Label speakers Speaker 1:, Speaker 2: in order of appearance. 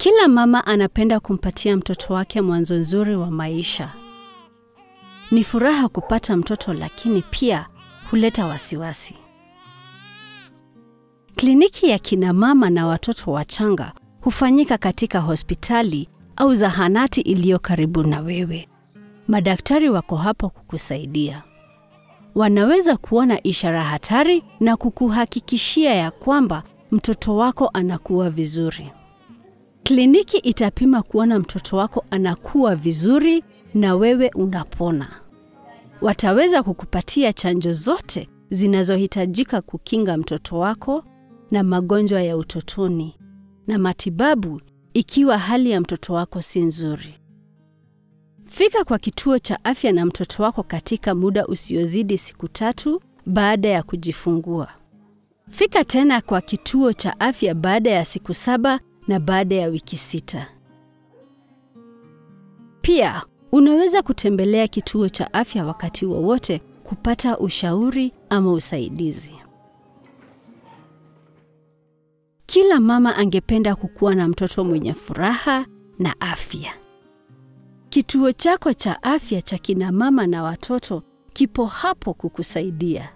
Speaker 1: Kila mama anapenda kumpatia mtoto wake mwanzo nzuri wa maisha. Ni furaha kupata mtoto, lakini pia huleta wasiwasi. Kliniki ya kina mama na watoto wachanga hufanyika katika hospitali au zahanati iliyo karibu na wewe. Madaktari wako hapo kukusaidia. Wanaweza kuona ishara hatari na kukuhakikishia ya kwamba mtoto wako anakuwa vizuri. Kliniki itapima kuona mtoto wako anakuwa vizuri na wewe unapona. Wataweza kukupatia chanjo zote zinazohitajika kukinga mtoto wako na magonjwa ya utotoni na matibabu ikiwa hali ya mtoto wako si nzuri. Fika kwa kituo cha afya na mtoto wako katika muda usiozidi siku 3 baada ya kujifungua. Fika tena kwa kituo cha afya baada ya siku 7 na baada ya wiki 6. Pia, unaweza kutembelea kituo cha afya wakati wowote kupata ushauri ama usaidizi. Kila mama angependa kukuwa na mtoto mwenye furaha na afya. Kituo chako cha afya cha kina mama na watoto kipo hapo kukusaidia.